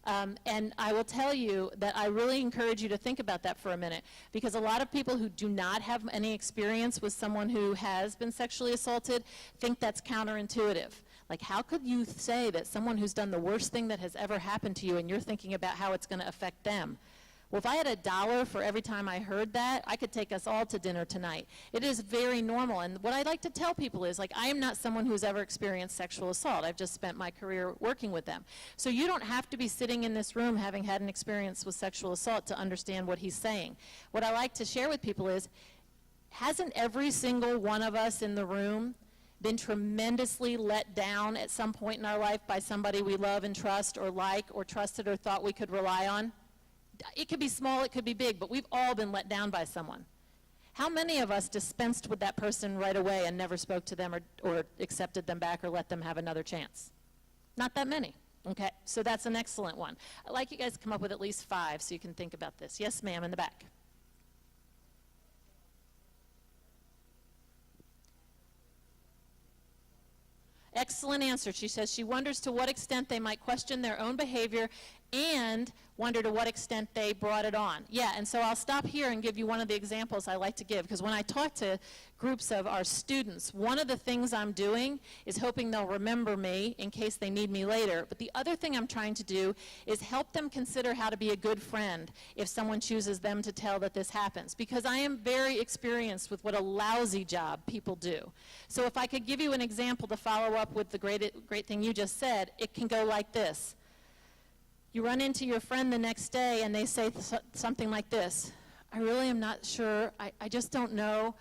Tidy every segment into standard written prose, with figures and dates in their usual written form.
And I will tell you that I really encourage you to think about that for a minute, because a lot of people who do not have any experience with someone who has been sexually assaulted think that's counterintuitive. Like, how could you say that someone who's done the worst thing that has ever happened to you and you're thinking about how it's going to affect them? Well, if I had $1 for every time I heard that, I could take us all to dinner tonight. It is very normal. And what I like to tell people is, like, I am not someone who's ever experienced sexual assault. I've just spent my career working with them. So you don't have to be sitting in this room having had an experience with sexual assault to understand what he's saying. What I like to share with people is, hasn't every single one of us in the room been tremendously let down at some point in our life by somebody we love and trust or like or trusted or thought we could rely on? It could be small, it could be big, but we've all been let down by someone. How many of us dispensed with that person right away and never spoke to them or accepted them back or let them have another chance? Not that many. Okay, so that's an excellent one. I'd like you guys to come up with at least 5 so you can think about this. Yes, ma'am, in the back. Excellent answer. She says she wonders to what extent they might question their own behavior and wonder to what extent they brought it on. Yeah, and so I'll stop here and give you one of the examples I like to give, because when I talk to groups of our students, one of the things I'm doing is hoping they'll remember me in case they need me later. But the other thing I'm trying to do is help them consider how to be a good friend if someone chooses them to tell that this happens, because I am very experienced with what a lousy job people do. So if I could give you an example to follow up with the great thing you just said, it can go like this. You run into your friend the next day and they say something like this: I really am not sure, I just don't know,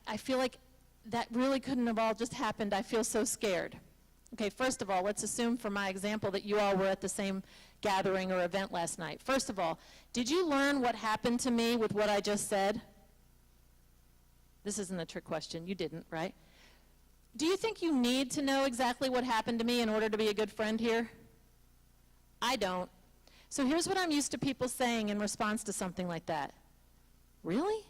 I feel like that really couldn't have all just happened, I feel so scared. Okay, first of all, let's assume for my example that you all were at the same gathering or event last night. First of all, did you learn what happened to me with what I just said? This isn't a trick question, you didn't, right? Do you think you need to know exactly what happened to me in order to be a good friend here? I don't. So here's what I'm used to people saying in response to something like that. Really?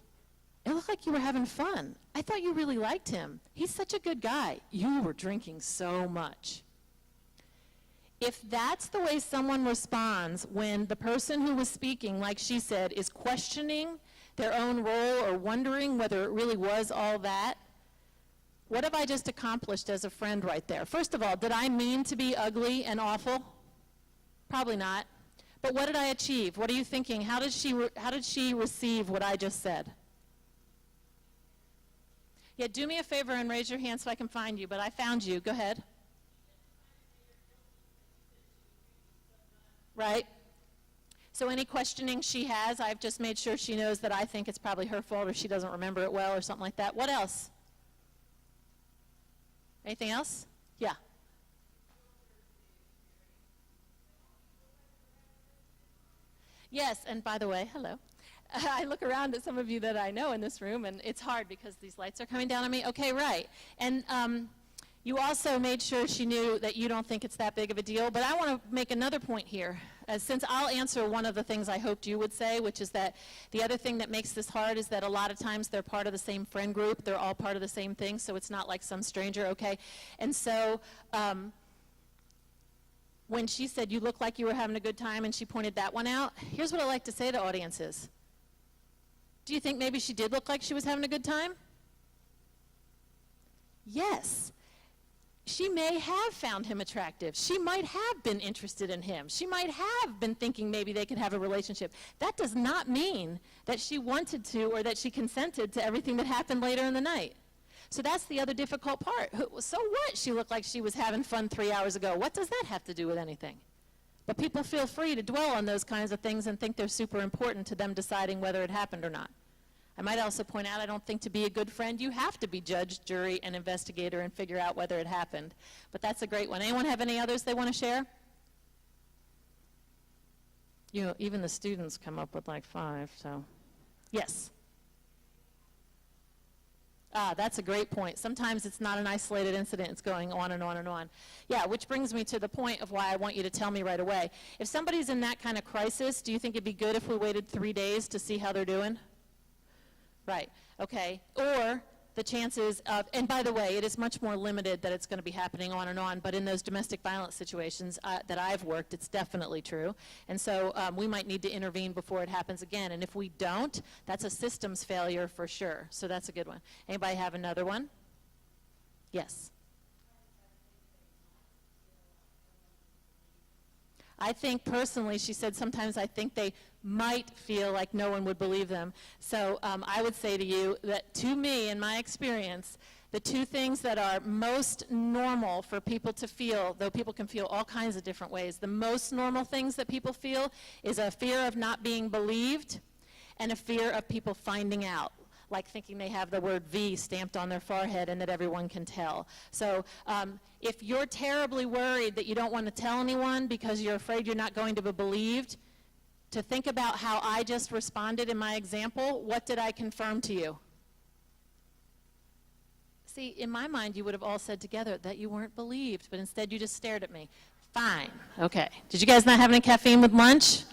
It looked like you were having fun. I thought you really liked him. He's such a good guy. You were drinking so much. If that's the way someone responds when the person who was speaking, like she said, is questioning their own role or wondering whether it really was all that, what have I just accomplished as a friend right there? First of all, did I mean to be ugly and awful? Probably not. But what did I achieve? What are you thinking? How did she receive what I just said? Yeah, do me a favor and raise your hand so I can find you, but I found you. Go ahead. Right? So any questioning she has, I've just made sure she knows that I think it's probably her fault or she doesn't remember it well or something like that. What else? Anything else? Yeah. Yes, and by the way, hello. I look around at some of you that I know in this room, and it's hard because these lights are coming down on me. Okay, right. And you also made sure she knew that you don't think it's that big of a deal, but I want to make another point here. Since I'll answer one of the things I hoped you would say, which is that the other thing that makes this hard is that a lot of times they're part of the same friend group. They're all part of the same thing, so it's not like some stranger, okay? And so when she said, you look like you were having a good time, and she pointed that one out, here's what I like to say to audiences. Do you think maybe she did look like she was having a good time? Yes. She may have found him attractive. She might have been interested in him. She might have been thinking maybe they could have a relationship. That does not mean that she wanted to or that she consented to everything that happened later in the night. So that's the other difficult part. So what? She looked like she was having fun 3 hours ago. What does that have to do with anything? But people feel free to dwell on those kinds of things and think they're super important to them deciding whether it happened or not. I might also point out, I don't think to be a good friend, you have to be judge, jury, and investigator and figure out whether it happened. But that's a great one. Anyone have any others they want to share? You know, even the students come up with like 5, so. Yes. Ah, that's a great point. Sometimes it's not an isolated incident, it's going on and on and on. Yeah, which brings me to the point of why I want you to tell me right away. If somebody's in that kind of crisis, do you think it'd be good if we waited 3 days to see how they're doing? Right, okay. Or the chances of, and by the way, it is much more limited that it's going to be happening on and on, but in those domestic violence situations that I've worked, it's definitely true. And so we might need to intervene before it happens again. And if we don't, that's a systems failure for sure. So that's a good one. Anybody have another one? Yes. I think personally, she said, sometimes I think they might feel like no one would believe them. So I would say to you that, to me, in my experience, the two things that are most normal for people to feel, though people can feel all kinds of different ways, the most normal things that people feel is a fear of not being believed and a fear of people finding out, like thinking they have the word V stamped on their forehead and that everyone can tell. So if you're terribly worried that you don't want to tell anyone because you're afraid you're not going to be believed, to think about how I just responded in my example, what did I confirm to you? See, in my mind, you would have all said together that you weren't believed, but instead you just stared at me. Fine. Okay. Did you guys not have any caffeine with lunch?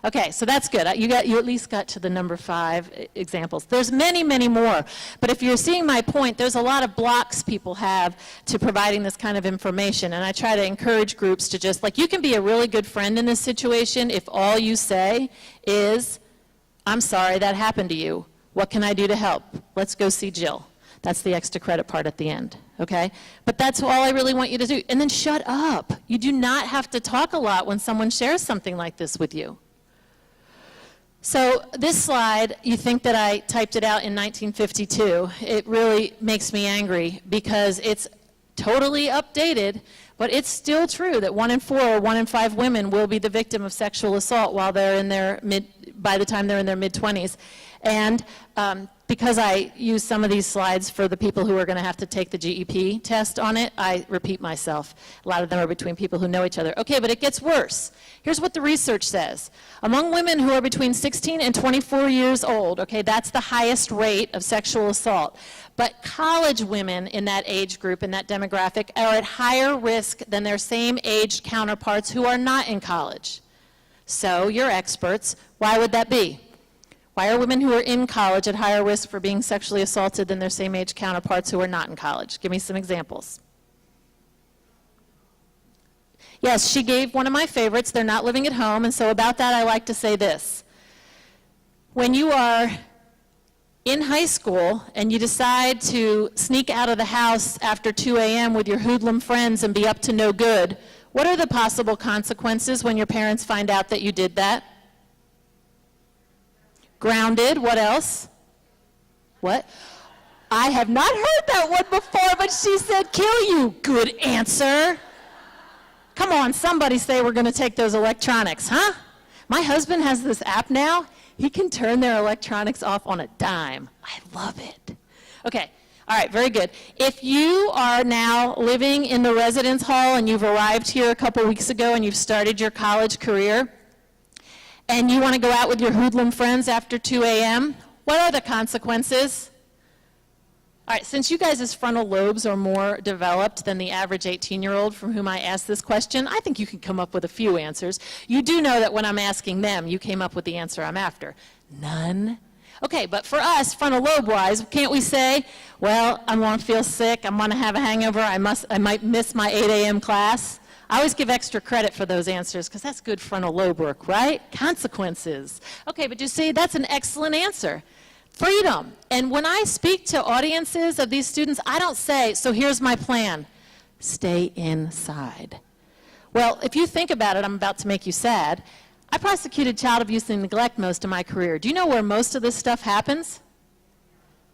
Okay, so that's good. You at least got to the number 5 examples. There's many, many more. But if you're seeing my point, there's a lot of blocks people have to providing this kind of information. And I try to encourage groups to just, like, you can be a really good friend in this situation if all you say is, I'm sorry that happened to you. What can I do to help? Let's go see Jill. That's the extra credit part at the end, okay? But that's all I really want you to do. And then shut up. You do not have to talk a lot when someone shares something like this with you. So this slide, you think that I typed it out in 1952. It really makes me angry because it's totally updated, but it's still true that 1 in 4 or 1 in 5 women will be the victim of sexual assault while they're in their by the time they're in their mid-20s. And because I use some of these slides for the people who are going to have to take the GEP test on it, I repeat myself. A lot of them are between people who know each other. Okay, but it gets worse. Here's what the research says. Among women who are between 16 and 24 years old, okay, that's the highest rate of sexual assault. But college women in that age group, in that demographic, are at higher risk than their same aged counterparts who are not in college. So, you're experts. Why would that be? Why are women who are in college at higher risk for being sexually assaulted than their same age counterparts who are not in college? Give me some examples. Yes, she gave one of my favorites. They're not living at home, and so about that I like to say this. When you are in high school and you decide to sneak out of the house after 2 a.m. with your hoodlum friends and be up to no good, what are the possible consequences when your parents find out that you did that? Grounded. What else? What? I have not heard that one before, but she said kill you. Good answer. Come on, somebody say we're going to take those electronics, huh? My husband has this app now. He can turn their electronics off on a dime. I love it. Okay. All right, very good. If you are now living in the residence hall and you've arrived here a couple weeks ago and you've started your college career, and you want to go out with your hoodlum friends after 2 a.m., what are the consequences? All right, since you guys' frontal lobes are more developed than the average 18-year-old from whom I asked this question, I think you can come up with a few answers. You do know that when I'm asking them, you came up with the answer I'm after. None. Okay, but for us, frontal lobe-wise, can't we say, well, I'm going to feel sick, I'm going to have a hangover, I might miss my 8 a.m. class? I always give extra credit for those answers because that's good frontal lobe work, right? Consequences. Okay, but you see, that's an excellent answer. Freedom. And when I speak to audiences of these students, I don't say, so here's my plan. Stay inside. Well, if you think about it, I'm about to make you sad. I prosecuted child abuse and neglect most of my career. Do you know where most of this stuff happens?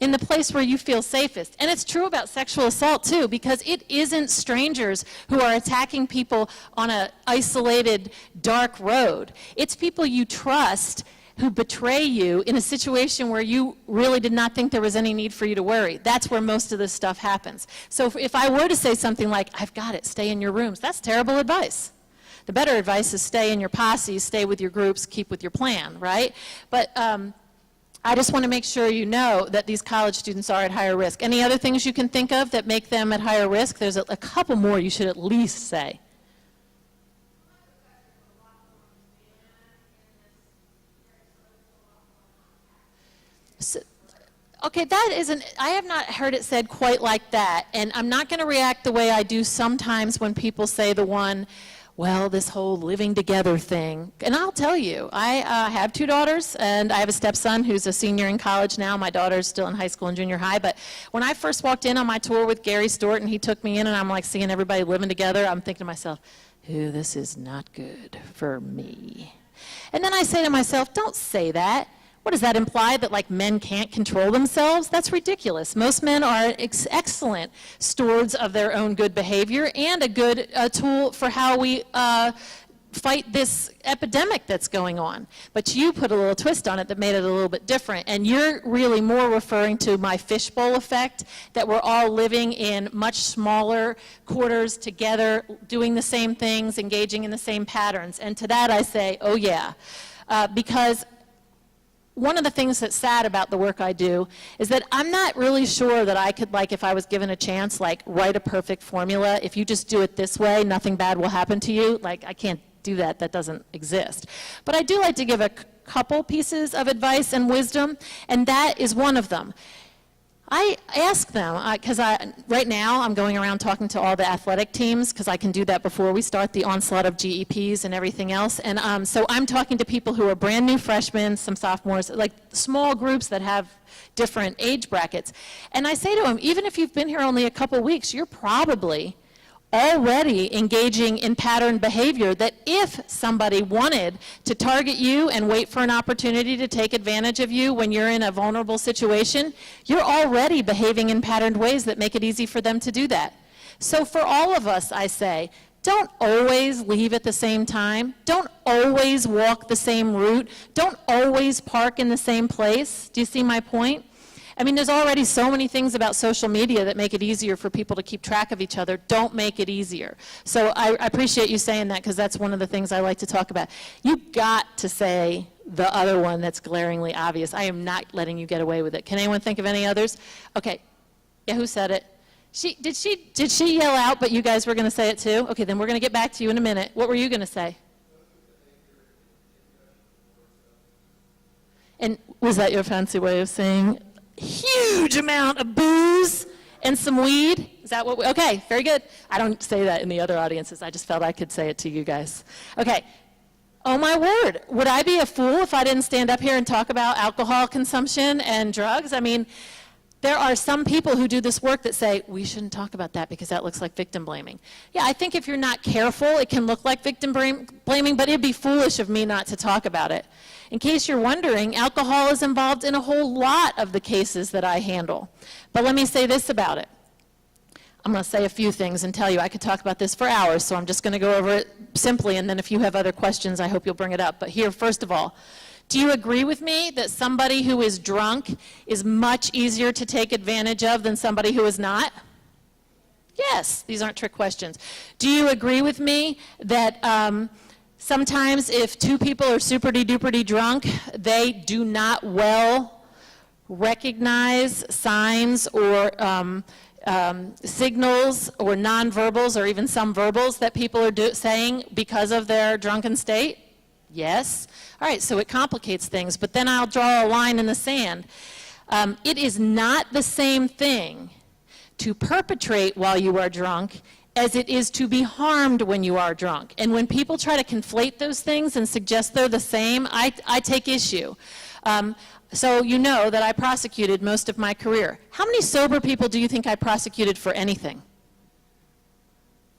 In the place where you feel safest. And it's true about sexual assault too, because it isn't strangers who are attacking people on an isolated, dark road. It's people you trust who betray you in a situation where you really did not think there was any need for you to worry. That's where most of this stuff happens. So if I were to say something like, I've got it, stay in your rooms, that's terrible advice. The better advice is stay in your posses, stay with your groups, keep with your plan, right? But I just want to make sure you know that these college students are at higher risk. Any other things you can think of that make them at higher risk? There's a couple more you should at least say. So, Okay, that isn't, I have not heard it said quite like that, and I'm not going to react the way I do sometimes when people say the one, well, this whole living together thing. And I'll tell you, I have 2 daughters, and I have a stepson who's a senior in college now. My daughter's still in high school and junior high, but when I first walked in on my tour with Gary Stewart and he took me in and I'm like seeing everybody living together, I'm thinking to myself, ooh, this is not good for me. And then I say to myself, don't say that. What does that imply, that like men can't control themselves? That's ridiculous. Most men are excellent stewards of their own good behavior and a good tool for how we fight this epidemic that's going on. But you put a little twist on it that made it a little bit different. And you're really more referring to my fishbowl effect, that we're all living in much smaller quarters together, doing the same things, engaging in the same patterns. And to that I say, oh yeah, because one of the things that's sad about the work I do is that I'm not really sure that I could, like, if I was given a chance, like, write a perfect formula. If you just do it this way, nothing bad will happen to you. Like, I can't do that. That doesn't exist. But I do like to give a couple pieces of advice and wisdom, and that is one of them. I ask them, because right now I'm going around talking to all the athletic teams, because I can do that before we start the onslaught of GEPs and everything else. And so I'm talking to people who are brand new freshmen, some sophomores, like small groups that have different age brackets. And I say to them, even if you've been here only a couple weeks, you're probably already engaging in pattern behavior that if somebody wanted to target you and wait for an opportunity to take advantage of you when you're in a vulnerable situation, you're already behaving in patterned ways that make it easy for them to do that. So for all of us, I say, don't always leave at the same time. Don't always walk the same route. Don't always park in the same place. Do you see my point? I mean, there's already so many things about social media that make it easier for people to keep track of each other. Don't make it easier. So I appreciate you saying that, because that's one of the things I like to talk about. You've got to say the other one that's glaringly obvious. I am not letting you get away with it. Can anyone think of any others? Okay. Yeah, who said it? Did she yell out, but you guys were going to say it too? Okay, then we're going to get back to you in a minute. What were you going to say? And was that your fancy way of saying huge amount of booze and some weed? Is that what okay, very good. I don't say that in the other audiences. I just felt I could say it to you guys. Okay. Oh my word. Would I be a fool if I didn't stand up here and talk about alcohol consumption and drugs? I mean, there are some people who do this work that say, we shouldn't talk about that because that looks like victim blaming. Yeah, I think if you're not careful, it can look like victim blaming, but it'd be foolish of me not to talk about it. In case you're wondering, alcohol is involved in a whole lot of the cases that I handle. But let me say this about it. I'm going to say a few things and tell you I could talk about this for hours, so I'm just going to go over it simply, and then if you have other questions, I hope you'll bring it up. But here, first of all, do you agree with me that somebody who is drunk is much easier to take advantage of than somebody who is not? Yes, these aren't trick questions. Do you agree with me that sometimes if 2 people are super-de-duper-de drunk, they do not well recognize signs or signals or nonverbals or even some verbals that people are saying because of their drunken state? Yes. All right, so it complicates things, but then I'll draw a line in the sand. It is not the same thing to perpetrate while you are drunk as it is to be harmed when you are drunk. And when people try to conflate those things and suggest they're the same, I take issue. So you know that I prosecuted most of my career. How many sober people do you think I prosecuted for anything?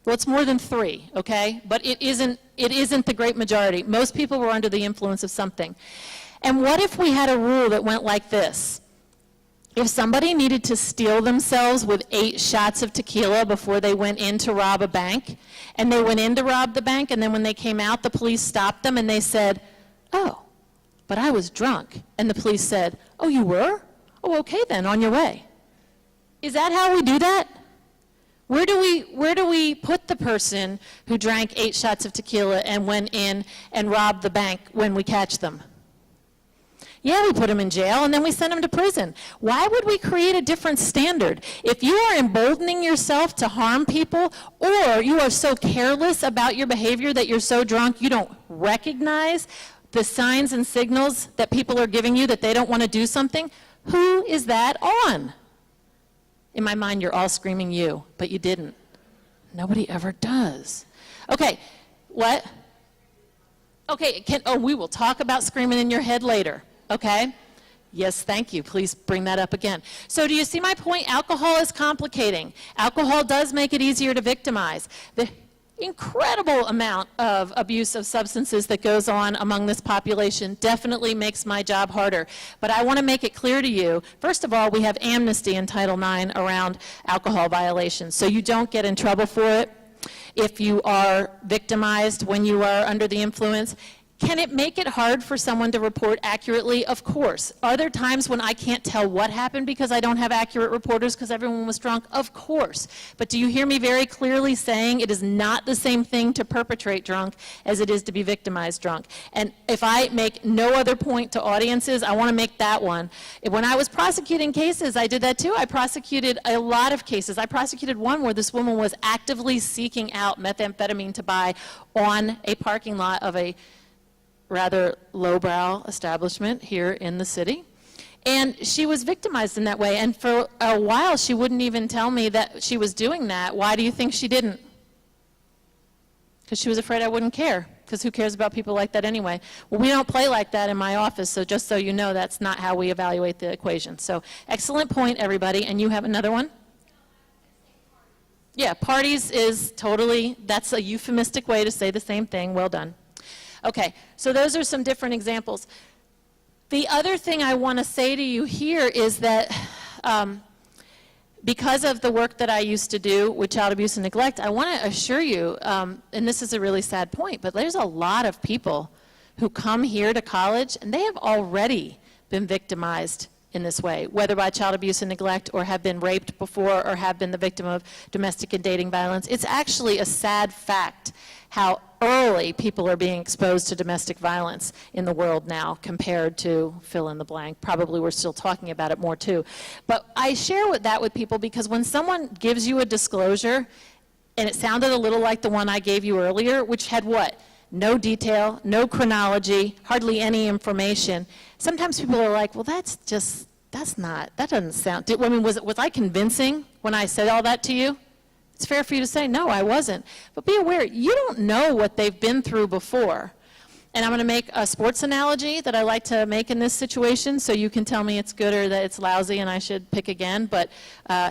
Well, it's more than 3, okay? But it isn't the great majority. Most people were under the influence of something. And what if we had a rule that went like this? If somebody needed to steal themselves with 8 shots of tequila before they went in to rob a bank, and they went in to rob the bank, and then when they came out, the police stopped them, and they said, oh, but I was drunk. And the police said, oh, you were? Oh, okay then, on your way. Is that how we do that? Where do we put the person who drank 8 shots of tequila and went in and robbed the bank when we catch them? Yeah, we put them in jail and then we send them to prison. Why would we create a different standard? If you are emboldening yourself to harm people, or you are so careless about your behavior that you're so drunk you don't recognize the signs and signals that people are giving you that they don't want to do something, Who is that on? In my mind, you're all screaming you, but you didn't. Nobody ever does. Okay, what? Okay, we will talk about screaming in your head later, okay? Yes, thank you. Please bring that up again. So do you see my point? Alcohol is complicating. Alcohol does make it easier to victimize. The incredible amount of abuse of substances that goes on among this population definitely makes my job harder. But I want to make it clear to you, first of all, we have amnesty in Title IX around alcohol violations, so you don't get in trouble for it if you are victimized when you are under the influence. Can it make it hard for someone to report accurately? Of course. Are there times when I can't tell what happened because I don't have accurate reporters because everyone was drunk? Of course. But do you hear me very clearly saying it is not the same thing to perpetrate drunk as it is to be victimized drunk? And if I make no other point to audiences, I want to make that one. When I was prosecuting cases, I did that too. I prosecuted a lot of cases. I prosecuted one where this woman was actively seeking out methamphetamine to buy on a parking lot of a rather lowbrow establishment here in the city. And she was victimized in that way. And for a while, she wouldn't even tell me that she was doing that. Why do you think she didn't? Because she was afraid I wouldn't care. Because who cares about people like that anyway? Well, we don't play like that in my office, so just so you know, that's not how we evaluate the equation. So excellent point, everybody. And you have another one? Yeah, parties is totally, that's a euphemistic way to say the same thing. Well done. Okay, so those are some different examples. The other thing I want to say to you here is that because of the work that I used to do with child abuse and neglect, I want to assure you, and this is a really sad point, but there's a lot of people who come here to college and they have already been victimized in this way, whether by child abuse and neglect or have been raped before or have been the victim of domestic and dating violence. It's actually a sad fact how early people are being exposed to domestic violence in the world now compared to fill in the blank. Probably we're still talking about it more too. But I share that with people because when someone gives you a disclosure, and it sounded a little like the one I gave you earlier, which had what? No detail, no chronology, hardly any information. Sometimes people are like, well, that doesn't sound, I mean, was I convincing when I said all that to you? It's fair for you to say, no, I wasn't. But be aware, you don't know what they've been through before. And I'm going to make a sports analogy that I like to make in this situation, so you can tell me it's good or that it's lousy and I should pick again. But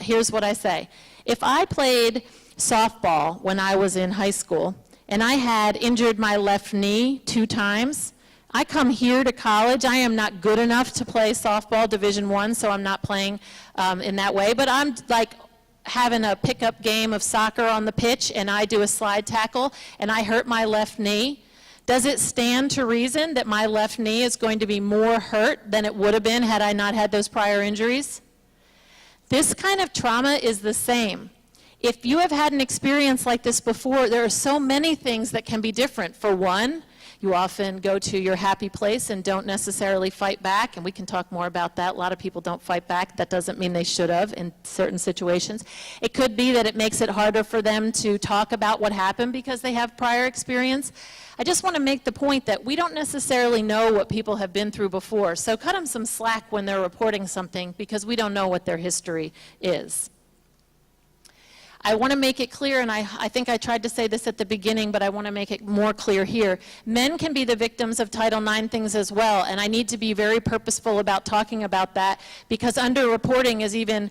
here's what I say. If I played softball when I was in high school, and I had injured my left knee 2 times, I come here to college. I am not good enough to play softball Division I, so I'm not playing in that way. But I'm like having a pickup game of soccer on the pitch, and I do a slide tackle, and I hurt my left knee. Does it stand to reason that my left knee is going to be more hurt than it would have been had I not had those prior injuries? This kind of trauma is the same. If you have had an experience like this before, there are so many things that can be different. For one, you often go to your happy place and don't necessarily fight back, and we can talk more about that. A lot of people don't fight back. That doesn't mean they should have in certain situations. It could be that it makes it harder for them to talk about what happened because they have prior experience. I just want to make the point that we don't necessarily know what people have been through before, so cut them some slack when they're reporting something because we don't know what their history is. I want to make it clear, and I think I tried to say this at the beginning, but I want to make it more clear here. Men can be the victims of Title IX things as well, and I need to be very purposeful about talking about that because underreporting is even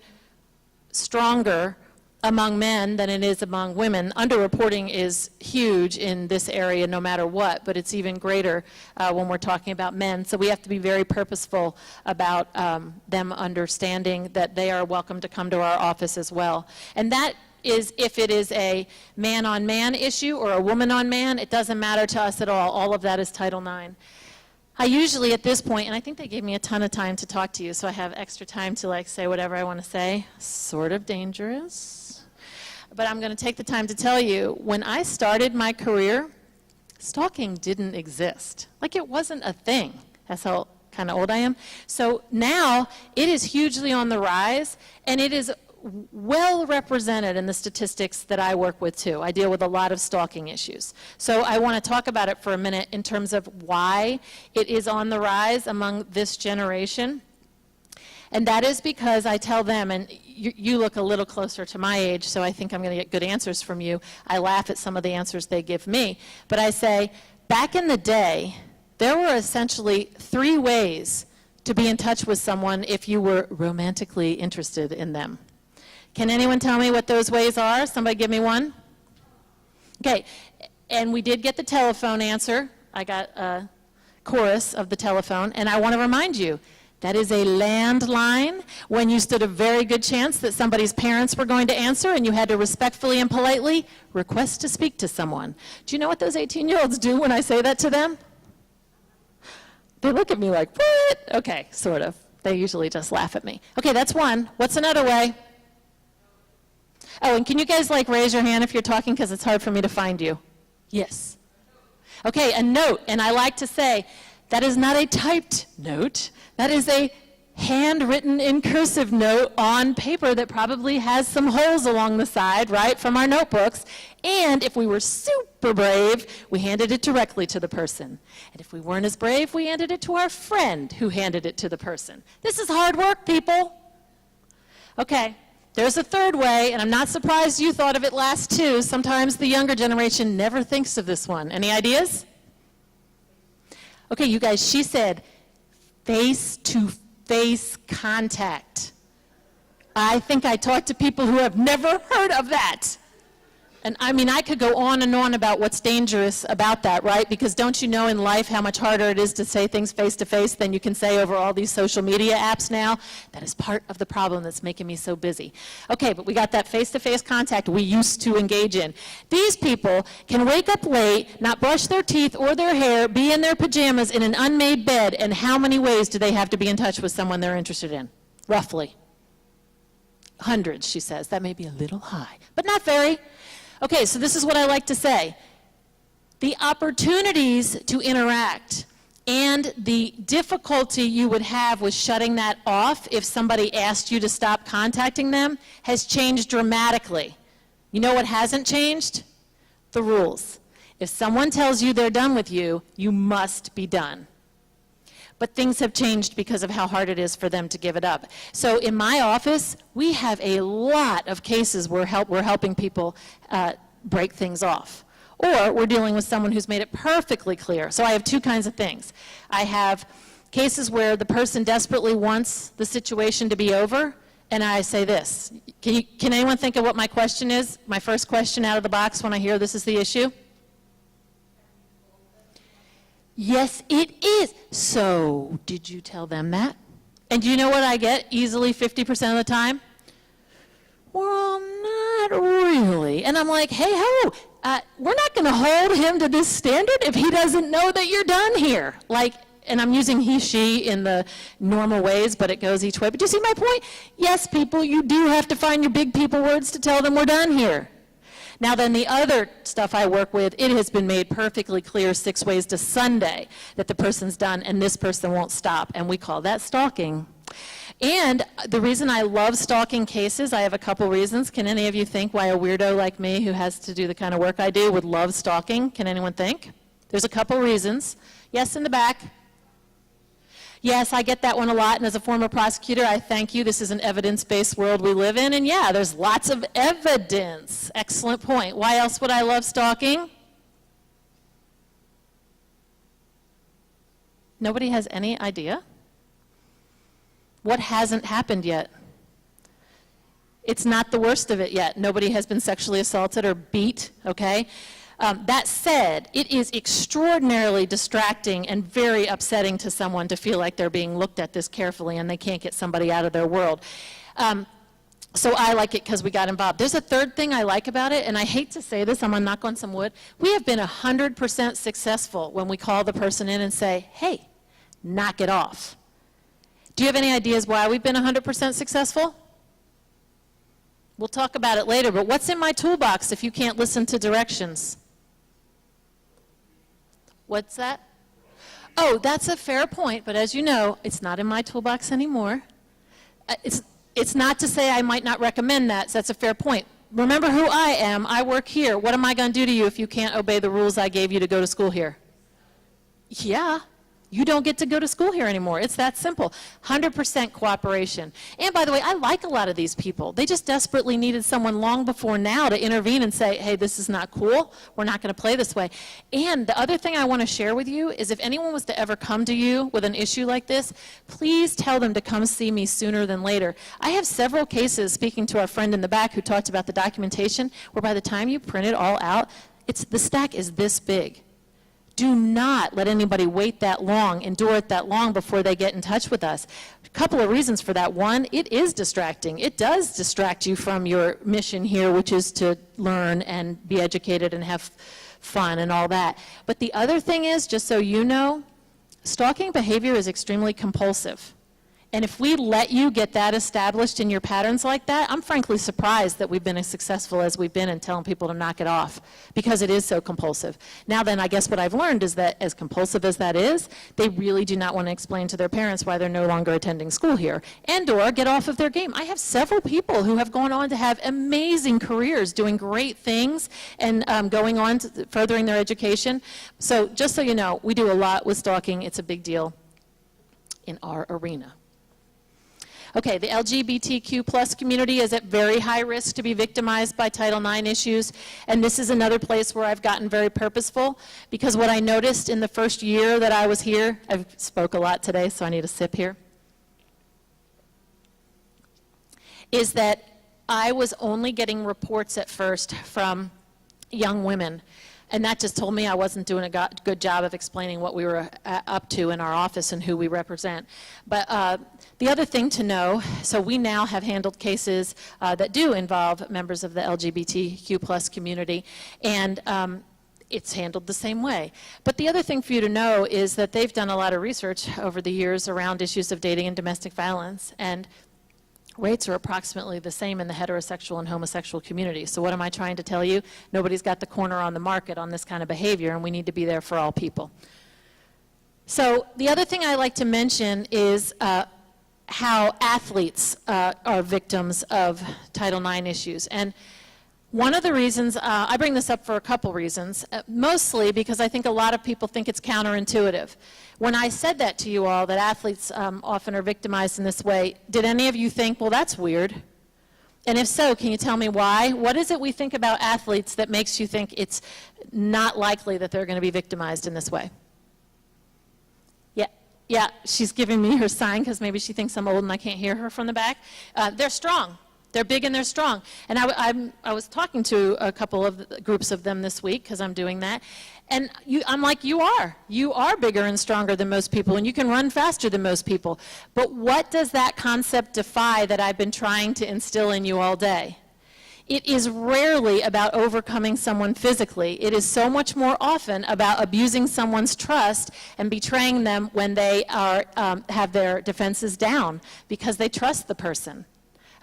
stronger among men than it is among women. Underreporting is huge in this area no matter what, but it's even greater when we're talking about men. So we have to be very purposeful about them understanding that they are welcome to come to our office as well. And that is if it is a man-on-man issue or a woman-on-man, it doesn't matter to us at all. All of that is Title IX. I usually at this point, and I think they gave me a ton of time to talk to you, so I have extra time to like say whatever I want to say. Sort of dangerous. But I'm going to take the time to tell you, when I started my career, stalking didn't exist. Like it wasn't a thing. That's how kind of old I am. So now it is hugely on the rise, and it is well represented in the statistics that I work with too. I deal with a lot of stalking issues. So I want to talk about it for a minute in terms of why it is on the rise among this generation. And that is because I tell them, and you look a little closer to my age, so I think I'm going to get good answers from you. I laugh at some of the answers they give me. But I say, back in the day, there were essentially 3 ways to be in touch with someone if you were romantically interested in them. Can anyone tell me what those ways are? Somebody give me one. Okay, and we did get the telephone answer. I got a chorus of the telephone, and I want to remind you, that is a landline when you stood a very good chance that somebody's parents were going to answer and you had to respectfully and politely request to speak to someone. Do you know what those 18-year-olds do when I say that to them? They look at me like, what? Okay, sort of. They usually just laugh at me. Okay, that's one. What's another way? Oh, and can you guys raise your hand if you're talking because it's hard for me to find you? Yes. Okay, a note, and I like to say, that is not a typed note. That is a handwritten in cursive note on paper that probably has some holes along the side, right, from our notebooks. And if we were super brave, we handed it directly to the person. And if we weren't as brave, we handed it to our friend who handed it to the person. This is hard work, people. Okay, there's a third way, and I'm not surprised you thought of it last too. Sometimes the younger generation never thinks of this one. Any ideas? Okay, you guys, she said face-to-face contact. I think I talked to people who have never heard of that. And I mean, I could go on and on about what's dangerous about that, right? Because don't you know in life how much harder it is to say things face-to-face than you can say over all these social media apps now? That is part of the problem that's making me so busy. Okay, but we got that face-to-face contact we used to engage in. These people can wake up late, not brush their teeth or their hair, be in their pajamas in an unmade bed, and how many ways do they have to be in touch with someone they're interested in? Roughly. Hundreds, she says. That may be a little high, but not very. Okay, so this is what I like to say. The opportunities to interact and the difficulty you would have with shutting that off if somebody asked you to stop contacting them has changed dramatically. You know what hasn't changed? The rules. If someone tells you they're done with you, you must be done. But things have changed because of how hard it is for them to give it up. So in my office, we have a lot of cases where we're helping people break things off. Or we're dealing with someone who's made it perfectly clear. So I have 2 kinds of things. I have cases where the person desperately wants the situation to be over, and I say this. Can anyone think of what my question is? My first question out of the box when I hear this is the issue? Yes, it is. So, did you tell them that? And do you know what I get easily 50% of the time? Well, not really. And I'm like, hey, ho, we're not going to hold him to this standard if he doesn't know that you're done here. And I'm using he, she in the normal ways, but it goes each way. But do you see my point? Yes, people, you do have to find your big people words to tell them we're done here. Now then, the other stuff I work with, it has been made perfectly clear 6 ways to Sunday that the person's done and this person won't stop, and we call that stalking. And the reason I love stalking cases, I have a couple reasons. Can any of you think why a weirdo like me who has to do the kind of work I do would love stalking? Can anyone think? There's a couple reasons. Yes, in the back. Yes, I get that one a lot, and as a former prosecutor, I thank you. This is an evidence-based world we live in, and yeah, there's lots of evidence. Excellent point. Why else would I love stalking? Nobody has any idea? What hasn't happened yet? It's not the worst of it yet. Nobody has been sexually assaulted or beat, okay? That said, it is extraordinarily distracting and very upsetting to someone to feel like they're being looked at this carefully and they can't get somebody out of their world. So I like it because we got involved. There's a third thing I like about it, and I hate to say this, I'm going to knock on some wood. We have been 100% successful when we call the person in and say, hey, knock it off. Do you have any ideas why we've been 100% successful? We'll talk about it later, but what's in my toolbox if you can't listen to directions? What's that? Oh, that's a fair point, but as you know, it's not in my toolbox anymore. It's not to say I might not recommend that, so that's a fair point. Remember who I am. I work here. What am I going to do to you if you can't obey the rules I gave you to go to school here? Yeah, You don't get to go to school here anymore. It's that simple. 100% cooperation. And by the way, I like a lot of these people. They just desperately needed someone long before now to intervene and say, hey, this is not cool. We're not going to play this way. And the other thing I want to share with you is if anyone was to ever come to you with an issue like this, please tell them to come see me sooner than later. I have several cases, speaking to our friend in the back who talked about the documentation, where by the time you print it all out, the stack is this big. Do not let anybody wait that long, endure it that long before they get in touch with us. A couple of reasons for that. One, it is distracting. It does distract you from your mission here, which is to learn and be educated and have fun and all that. But the other thing is, just so you know, stalking behavior is extremely compulsive. And if we let you get that established in your patterns like that, I'm frankly surprised that we've been as successful as we've been in telling people to knock it off, because it is so compulsive. Now then, I guess what I've learned is that as compulsive as that is, they really do not want to explain to their parents why they're no longer attending school here, and or get off of their game. I have several people who have gone on to have amazing careers, doing great things, and going on to furthering their education. So just so you know, we do a lot with stalking. It's a big deal in our arena. Okay, the LGBTQ plus community is at very high risk to be victimized by Title IX issues, and this is another place where I've gotten very purposeful, because what I noticed in the first year that I was here, I've spoke a lot today, so I need a sip here, is that I was only getting reports at first from young women. And that just told me I wasn't doing a good job of explaining what we were up to in our office and who we represent. But the other thing to know, so we now have handled cases that do involve members of the LGBTQ plus community, and it's handled the same way. But the other thing for you to know is that they've done a lot of research over the years around issues of dating and domestic violence, and rates are approximately the same in the heterosexual and homosexual community. So what am I trying to tell you? Nobody's got the corner on the market on this kind of behavior, and we need to be there for all people. So the other thing I like to mention is how athletes are victims of Title IX issues. And one of the reasons, I bring this up for a couple reasons, mostly because I think a lot of people think it's counterintuitive. When I said that to you all, that athletes often are victimized in this way, did any of you think, well, that's weird? And if so, can you tell me why? What is it we think about athletes that makes you think it's not likely that they're going to be victimized in this way? Yeah, she's giving me her sign because maybe she thinks I'm old and I can't hear her from the back. They're strong. They're big and they're strong. And I was talking to a couple of groups of them this week, because I'm doing that. And I'm like, you are bigger and stronger than most people, and you can run faster than most people. But what does that concept defy that I've been trying to instill in you all day? It is rarely about overcoming someone physically. It is so much more often about abusing someone's trust and betraying them when they have their defenses down because they trust the person.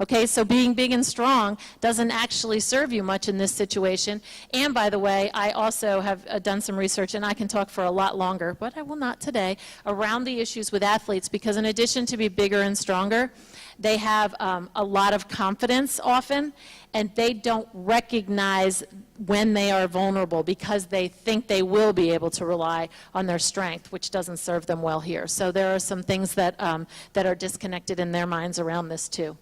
Okay, so being big and strong doesn't actually serve you much in this situation. And by the way, I also have done some research, and I can talk for a lot longer, but I will not today, around the issues with athletes, because in addition to be bigger and stronger, they have a lot of confidence often, and they don't recognize when they are vulnerable because they think they will be able to rely on their strength, which doesn't serve them well here. So there are some things that are disconnected in their minds around this too.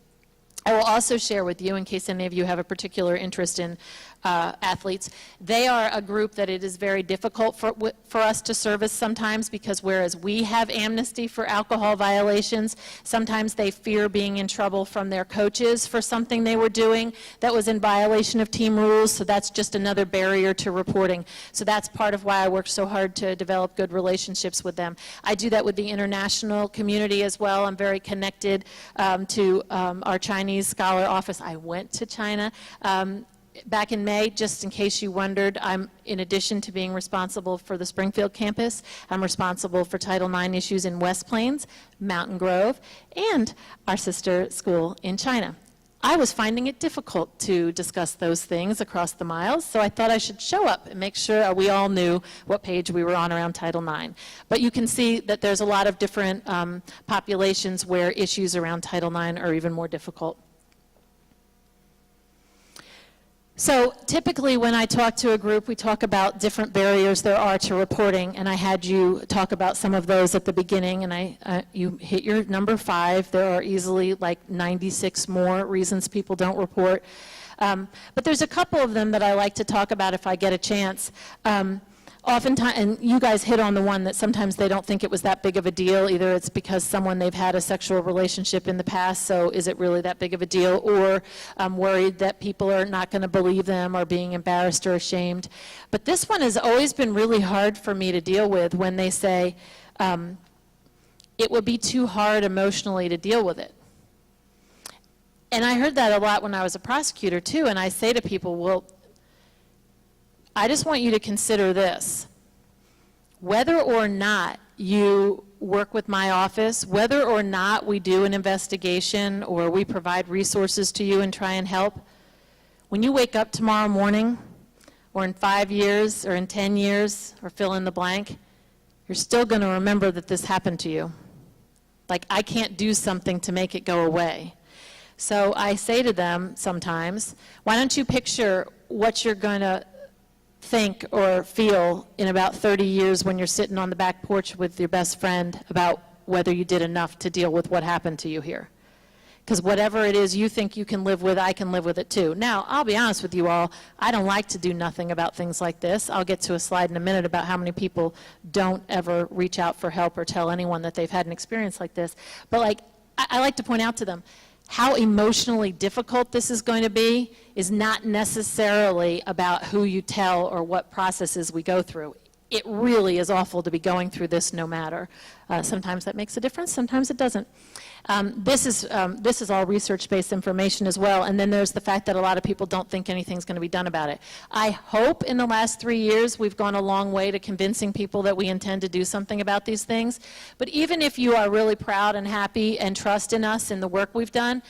I will also share with you, in case any of you have a particular interest in athletes, they are a group that it is very difficult for us to service sometimes, because whereas we have amnesty for alcohol violations, sometimes they fear being in trouble from their coaches for something they were doing that was in violation of team rules, so that's just another barrier to reporting. So that's part of why I work so hard to develop good relationships with them. I do that with the international community as well. I'm very connected to our Chinese scholar office. I went to China back in May, just in case you wondered. I'm, in addition to being responsible for the Springfield campus, I'm responsible for Title IX issues in West Plains, Mountain Grove, and our sister school in China. I was finding it difficult to discuss those things across the miles, so I thought I should show up and make sure we all knew what page we were on around Title IX. But you can see that there's a lot of different populations where issues around Title IX are even more difficult. So typically when I talk to a group, we talk about different barriers there are to reporting, and I had you talk about some of those at the beginning, and you hit your number 5. There are easily like 96 more reasons people don't report. But there's a couple of them that I like to talk about if I get a chance. Oftentimes, and you guys hit on the one that sometimes they don't think it was that big of a deal. Either it's because someone they've had a sexual relationship in the past, so is it really that big of a deal? Or worried that people are not going to believe them or being embarrassed or ashamed. But this one has always been really hard for me to deal with when they say, it would be too hard emotionally to deal with it. And I heard that a lot when I was a prosecutor too, and I say to people, well, I just want you to consider this. Whether or not you work with my office, whether or not we do an investigation or we provide resources to you and try and help, when you wake up tomorrow morning, or in 5 years, or in 10 years, or fill in the blank, you're still going to remember that this happened to you. Like, I can't do something to make it go away. So I say to them sometimes, why don't you picture what you're going to think or feel in about 30 years when you're sitting on the back porch with your best friend about whether you did enough to deal with what happened to you here. Because whatever it is you think you can live with, I can live with it too. Now, I'll be honest with you all, I don't like to do nothing about things like this. I'll get to a slide in a minute about how many people don't ever reach out for help or tell anyone that they've had an experience like this. But like, I like to point out to them, how emotionally difficult this is going to be is not necessarily about who you tell or what processes we go through. It really is awful to be going through this no matter. Sometimes that makes a difference, sometimes it doesn't. This is all research-based information as well, and then there's the fact that a lot of people don't think anything's going to be done about it. I hope in the last 3 years we've gone a long way to convincing people that we intend to do something about these things, but even if you are really proud and happy and trust in us and the work we've done,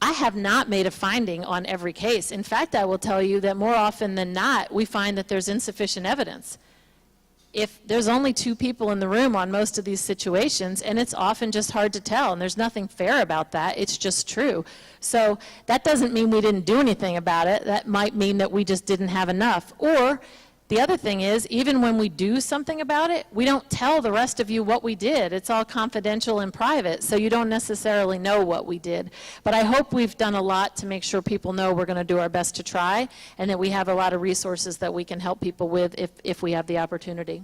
I have not made a finding on every case. In fact, I will tell you that more often than not, we find that there's insufficient evidence. If there's only 2 people in the room on most of these situations, and it's often just hard to tell, and there's nothing fair about that, it's just true. So that doesn't mean we didn't do anything about it. That might mean that we just didn't have enough. Or the other thing is, even when we do something about it, we don't tell the rest of you what we did. It's all confidential and private, so you don't necessarily know what we did. But I hope we've done a lot to make sure people know we're going to do our best to try, and that we have a lot of resources that we can help people with if we have the opportunity.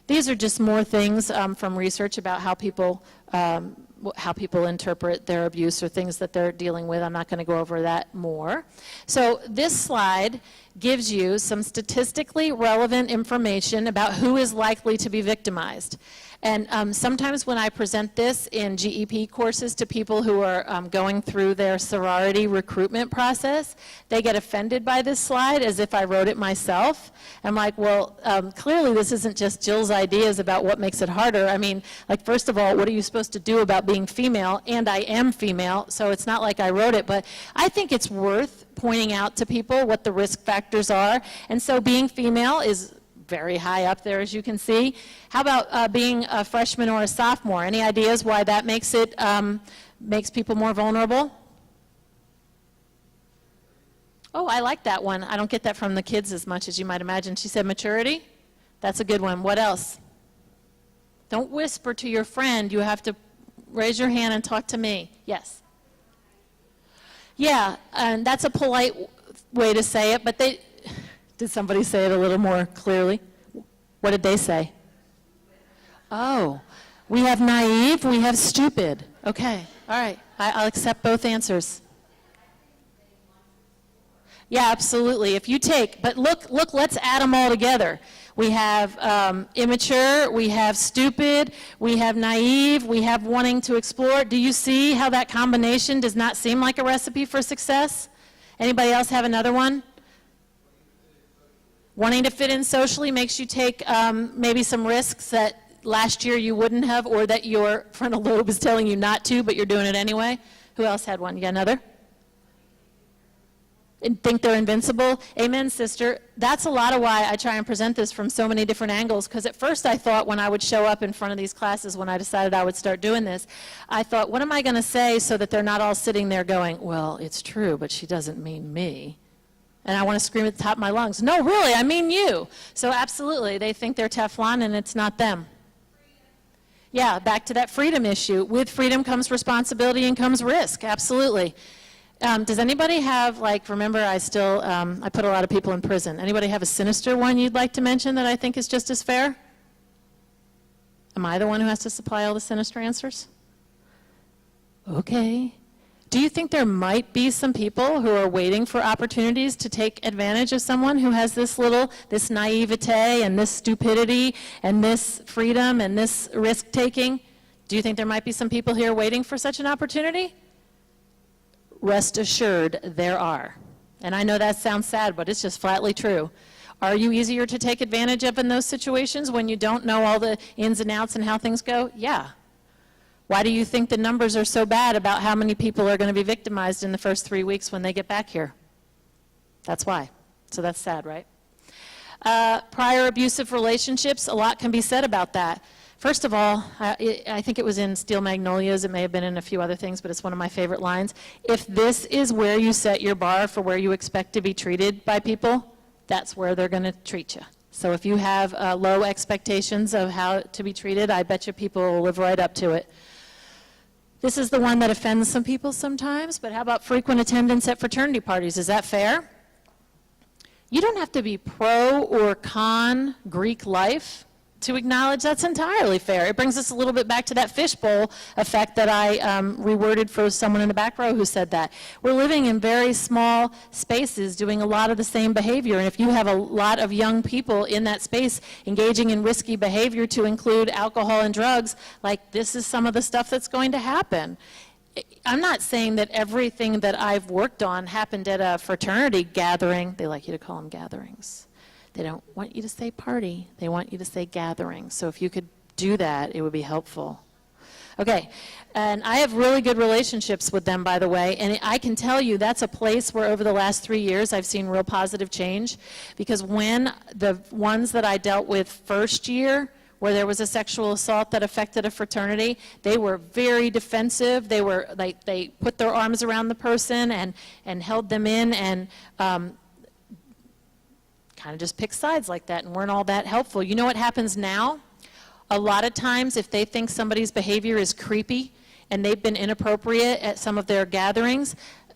These are just more things from research about how people interpret their abuse or things that they're dealing with. I'm not going to go over that more. So this slide gives you some statistically relevant information about who is likely to be victimized. And sometimes when I present this in GEP courses to people who are going through their sorority recruitment process, they get offended by this slide as if I wrote it myself. I'm like, well, clearly this isn't just Jill's ideas about what makes it harder. I mean, like, first of all, what are you supposed to do about being female? And I am female, so it's not like I wrote it. But I think it's worth pointing out to people what the risk factors are. And so being female is very high up there, as you can see. How about being a freshman or a sophomore? Any ideas why that makes it makes people more vulnerable? Oh, I like that one. I don't get that from the kids as much as you might imagine. She said maturity. That's a good one. What else? Don't whisper to your friend. You have to raise your hand and talk to me. Yes. Yeah, and that's a polite way to say it, but they... Did somebody say it a little more clearly? What did they say? Oh, we have naive, we have stupid. Okay, all right, I'll accept both answers. Yeah, absolutely. If you take, but look, let's add them all together. We have immature, we have stupid, we have naive, we have wanting to explore. Do you see how that combination does not seem like a recipe for success? Anybody else have another one? Wanting to fit in socially makes you take maybe some risks that last year you wouldn't have, or that your frontal lobe is telling you not to, but you're doing it anyway. Who else had one? You got another? and think they're invincible. Amen, sister. That's a lot of why I try and present this from so many different angles, because at first I thought when I would show up in front of these classes, when I decided I would start doing this, I thought, what am I going to say so that they're not all sitting there going, well, it's true, but she doesn't mean me. And I want to scream at the top of my lungs, no, really, I mean you. So absolutely, they think they're Teflon and it's not them. Yeah, back to that freedom issue. With freedom comes responsibility and comes risk, absolutely. Does anybody have, like, remember I put a lot of people in prison. Anybody have a sinister one you'd like to mention that I think is just as fair? Am I the one who has to supply all the sinister answers? Okay. Do you think there might be some people who are waiting for opportunities to take advantage of someone who has this naivete and this stupidity and this freedom and this risk-taking? Do you think there might be some people here waiting for such an opportunity? Rest assured, there are. And I know that sounds sad, but it's just flatly true. Are you easier to take advantage of in those situations when you don't know all the ins and outs and how things go? Yeah. Why do you think the numbers are so bad about how many people are going to be victimized in the first 3 weeks when they get back here? That's why. So that's sad, right? Prior abusive relationships, a lot can be said about that. First of all, I think it was in Steel Magnolias, it may have been in a few other things, but it's one of my favorite lines. If this is where you set your bar for where you expect to be treated by people, that's where they're going to treat you. So if you have low expectations of how to be treated, I bet you people will live right up to it. This is the one that offends some people sometimes, but how about frequent attendance at fraternity parties? Is that fair? You don't have to be pro or con Greek life to acknowledge that's entirely fair. It brings us a little bit back to that fishbowl effect that I reworded for someone in the back row who said that. We're living in very small spaces doing a lot of the same behavior, and if you have a lot of young people in that space engaging in risky behavior to include alcohol and drugs, like this is some of the stuff that's going to happen. I'm not saying that everything that I've worked on happened at a fraternity gathering. They like you to call them gatherings. They don't want you to say party. They want you to say gathering. So if you could do that, it would be helpful. Okay, and I have really good relationships with them, by the way, and I can tell you that's a place where over the last 3 years I've seen real positive change, because when the ones that I dealt with first year, where there was a sexual assault that affected a fraternity, they were very defensive. They were like, they put their arms around the person and held them in and kind of just pick sides like that and weren't all that helpful. You know what happens now? A lot of times if they think somebody's behavior is creepy and they've been inappropriate at some of their gatherings,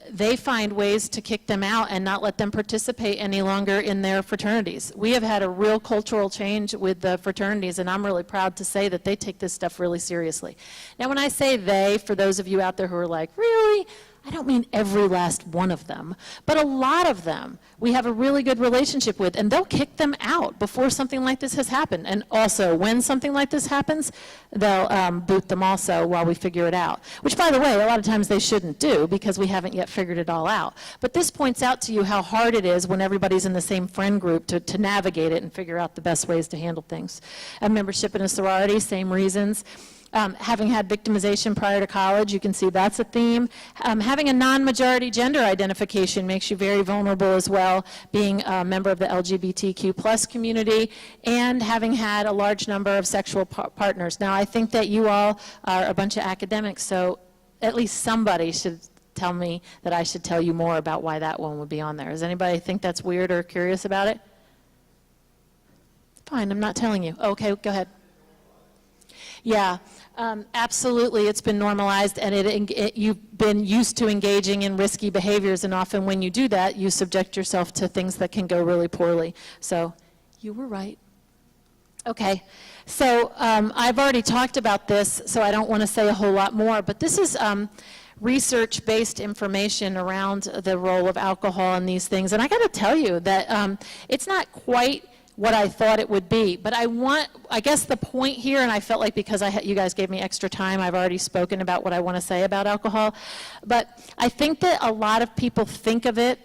they find ways to kick them out and not let them participate any longer in their fraternities. We have had a real cultural change with the fraternities, and I'm really proud to say that they take this stuff really seriously. Now when I say they, for those of you out there who are like, really? I don't mean every last one of them, but a lot of them we have a really good relationship with, and they'll kick them out before something like this has happened. And also, when something like this happens, they'll boot them also while we figure it out, which, by the way, a lot of times they shouldn't do because we haven't yet figured it all out. But this points out to you how hard it is when everybody's in the same friend group to navigate it and figure out the best ways to handle things. A membership in a sorority, same reasons. Having had victimization prior to college, you can see that's a theme. Having a non-majority gender identification makes you very vulnerable as well, being a member of the LGBTQ+ community, and having had a large number of sexual partners. Now, I think that you all are a bunch of academics, so at least somebody should tell me that I should tell you more about why that one would be on there. Does anybody think that's weird or curious about it? Fine, I'm not telling you. Okay, go ahead. Yeah, absolutely, it's been normalized, and you've been used to engaging in risky behaviors, and often when you do that, you subject yourself to things that can go really poorly. So, you were right. Okay, so I've already talked about this, so I don't want to say a whole lot more, but this is research-based information around the role of alcohol in these things, and I got to tell you that it's not quite what I thought it would be. But I guess the point here, and I felt like because you guys gave me extra time, I've already spoken about what I want to say about alcohol, but I think that a lot of people think of it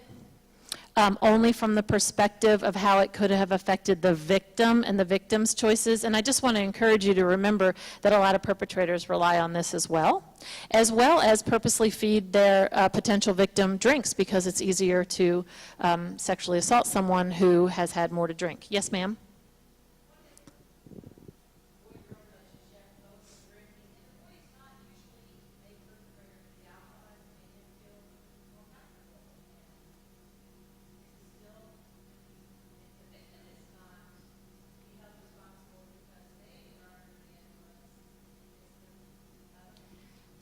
only from the perspective of how it could have affected the victim and the victim's choices. And I just want to encourage you to remember that a lot of perpetrators rely on this as well as purposely feed their potential victim drinks because it's easier to sexually assault someone who has had more to drink. Yes, ma'am?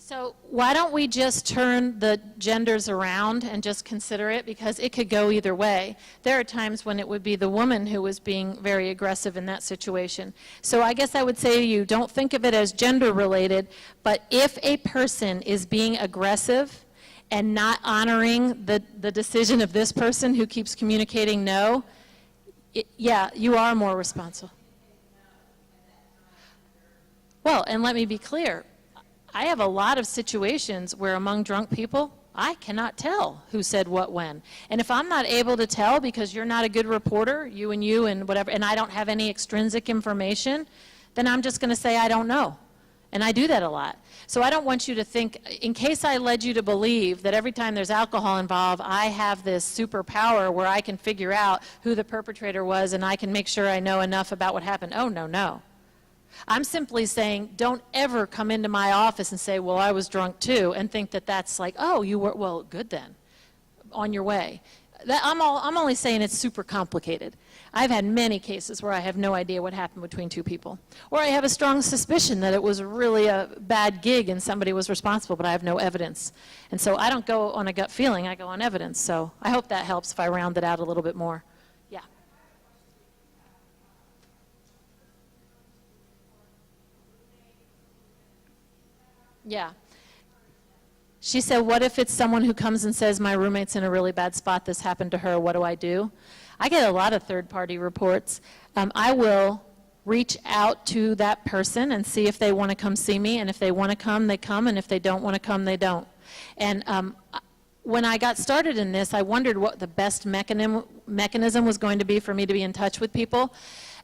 So why don't we just turn the genders around and just consider it, because it could go either way. There are times when it would be the woman who was being very aggressive in that situation. So I guess I would say to you, don't think of it as gender related, but if a person is being aggressive and not honoring the decision of this person who keeps communicating no, yeah, you are more responsible. Well, and let me be clear. I have a lot of situations where among drunk people, I cannot tell who said what when. And if I'm not able to tell because you're not a good reporter, you and whatever, and I don't have any extrinsic information, then I'm just going to say I don't know. And I do that a lot. So I don't want you to think, in case I led you to believe that every time there's alcohol involved, I have this superpower where I can figure out who the perpetrator was and I can make sure I know enough about what happened. Oh, no, no. I'm simply saying, don't ever come into my office and say, well, I was drunk too, and think that that's like, oh, you were, well, good then, on your way. I'm only saying it's super complicated. I've had many cases where I have no idea what happened between two people. Or I have a strong suspicion that it was really a bad gig and somebody was responsible, but I have no evidence. And so I don't go on a gut feeling, I go on evidence. So I hope that helps if I round it out a little bit more. Yeah. Yeah. She said, what if it's someone who comes and says, my roommate's in a really bad spot, this happened to her, what do I do? I get a lot of third-party reports. I will reach out to that person and see if they want to come see me, and if they want to come, they come, and if they don't want to come, they don't. And when I got started in this, I wondered what the best mechanism was going to be for me to be in touch with people.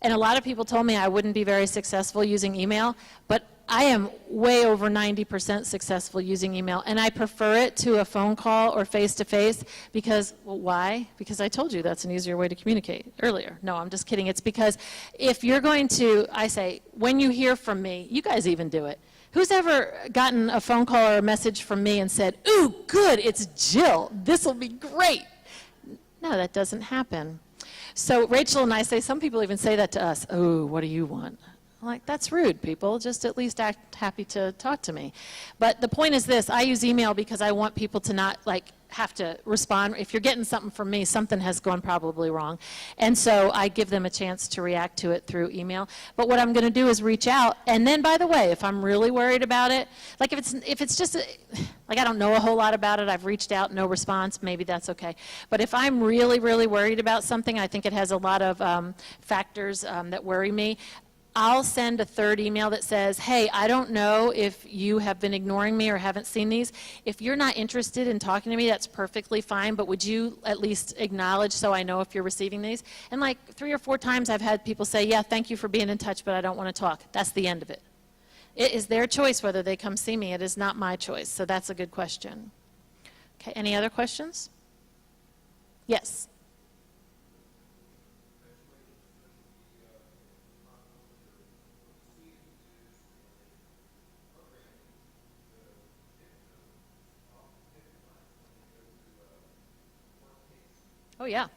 And a lot of people told me I wouldn't be very successful using email, but I am way over 90% successful using email, and I prefer it to a phone call or face-to-face because, well, why? Because I told you that's an easier way to communicate earlier. No, I'm just kidding. It's because if you're going to, I say, when you hear from me, you guys even do it. Who's ever gotten a phone call or a message from me and said, ooh, good, it's Jill, this will be great? No, that doesn't happen. So Rachel and I say, some people even say that to us, oh, what do you want? I'm like, that's rude, people. Just at least act happy to talk to me. But the point is this, I use email because I want people to not have to respond. If you're getting something from me, something has gone probably wrong. And so I give them a chance to react to it through email. But what I'm going to do is reach out. And then, by the way, if I'm really worried about it, like if it's just, like I don't know a whole lot about it, I've reached out, no response, maybe that's okay. But if I'm really, really worried about something, I think it has a lot of factors that worry me. I'll send a third email that says, hey, I don't know if you have been ignoring me or haven't seen these. If you're not interested in talking to me, that's perfectly fine, but would you at least acknowledge so I know if you're receiving these? And like 3 or 4 times I've had people say, yeah, thank you for being in touch, but I don't want to talk. That's the end of it. It is their choice whether they come see me. It is not my choice, so that's a good question. Okay, any other questions? Yes. Oh, yeah.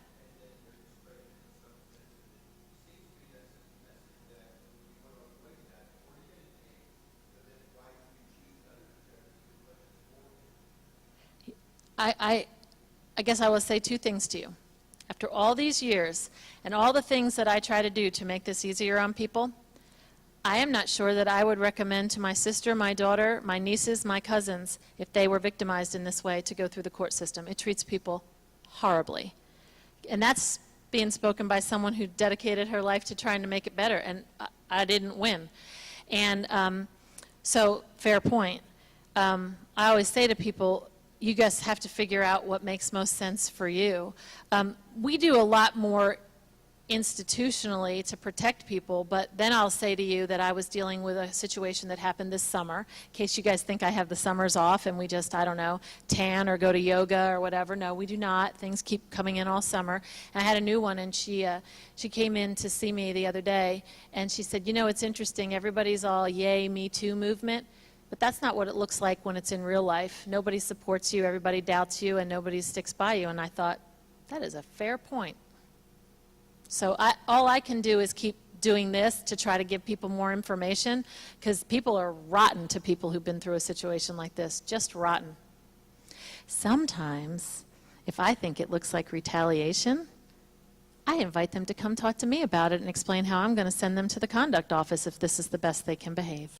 I guess I will say 2 things to you. After all these years and all the things that I try to do to make this easier on people, I am not sure that I would recommend to my sister, my daughter, my nieces, my cousins, if they were victimized in this way, to go through the court system. It treats people horribly. And that's being spoken by someone who dedicated her life to trying to make it better, and I didn't win. And so, fair point. I always say to people, you guys have to figure out what makes most sense for you. We do a lot more institutionally to protect people, but then I'll say to you that I was dealing with a situation that happened this summer, in case you guys think I have the summers off and we just, I don't know, tan or go to yoga or whatever. No, we do not. Things keep coming in all summer. And I had a new one, and she came in to see me the other day, and she said, you know, it's interesting, everybody's all yay, Me Too movement, but that's not what it looks like when it's in real life. Nobody supports you, everybody doubts you, and nobody sticks by you. And I thought, that is a fair point. So all I can do is keep doing this to try to give people more information, because people are rotten to people who've been through a situation like this, just rotten. Sometimes, if I think it looks like retaliation, I invite them to come talk to me about it and explain how I'm going to send them to the conduct office if this is the best they can behave.